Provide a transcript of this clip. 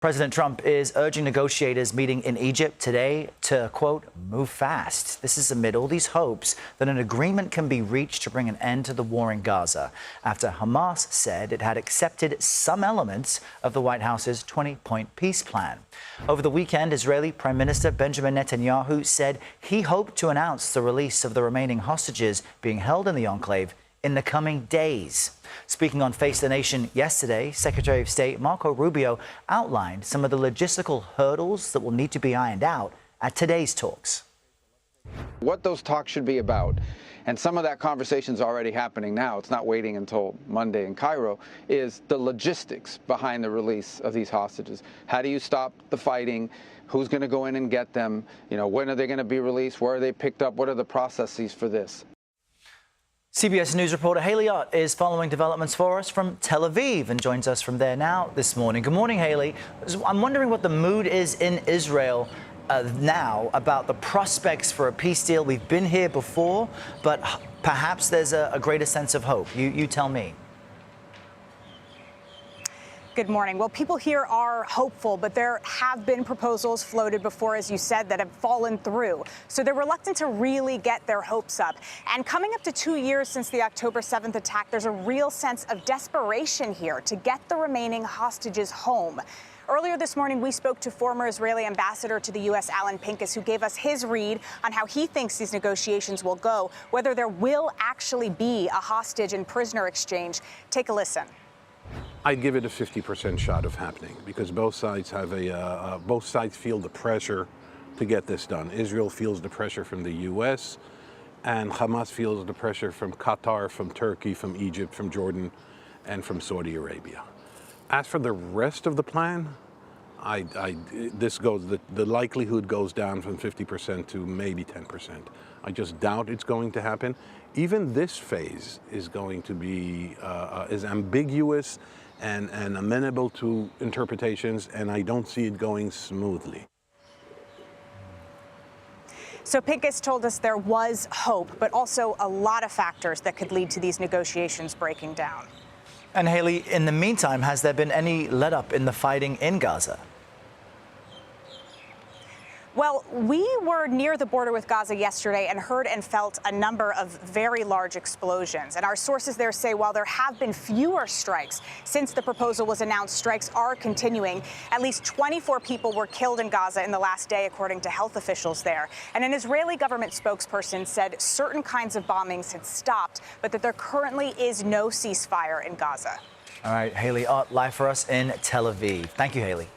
President Trump is urging negotiators meeting in Egypt today to, quote, move fast. This is amid all these hopes that an agreement can be reached to bring an end to the war in Gaza after Hamas said it had accepted some elements of the White House's 20-point peace plan. Over the weekend, Israeli Prime Minister Benjamin Netanyahu said he hoped to announce the release of the remaining hostages being held in the enclave in the coming days. Speaking on Face the Nation yesterday, Secretary of State Marco Rubio outlined some of the logistical hurdles that will need to be ironed out at today's talks. What those talks should be about, and some of that conversation is already happening now, it's not waiting until Monday in Cairo, is the logistics behind the release of these hostages. How do you stop the fighting? Who's going to go in and get them? When are they going to be released? Where are they picked up? What are the processes for this? CBS News reporter Haley Ott is following developments for us from Tel Aviv and joins us from there now this morning. Good morning, Haley. I'm wondering what the mood is in Israel now about the prospects for a peace deal. We've been here before, but perhaps there's a greater sense of hope. You tell me. Good morning. Well, people here are hopeful, but there have been proposals floated before, as you said, that have fallen through. So they're reluctant to really get their hopes up. And coming up to 2 years since the October 7th attack, there's a real sense of desperation here to get the remaining hostages home. Earlier this morning, we spoke to former Israeli ambassador to the U.S., Alan Pincus, who gave us his read on how he thinks these negotiations will go, whether there will actually be a hostage and prisoner exchange. Take a listen. I'd give it a 50% shot of happening because both sides have both sides feel the pressure to get this done. Israel feels the pressure from the U.S. and Hamas feels the pressure from Qatar, from Turkey, from Egypt, from Jordan, and from Saudi Arabia. As for the rest of the plan, the likelihood goes down from 50% to maybe 10%. I just doubt it's going to happen. Even this phase is going to be is ambiguous and amenable to interpretations, and I don't see it going smoothly. So Pincus told us there was hope, but also a lot of factors that could lead to these negotiations breaking down. And Haley, in the meantime, has there been any let-up in the fighting in Gaza? Well, we were near the border with Gaza yesterday and heard and felt a number of very large explosions. And our sources there say while there have been fewer strikes since the proposal was announced, strikes are continuing. At least 24 people were killed in Gaza in the last day, according to health officials there. And an Israeli government spokesperson said certain kinds of bombings had stopped, but that there currently is no ceasefire in Gaza. All right, Haley Ott, live for us in Tel Aviv. Thank you, Haley.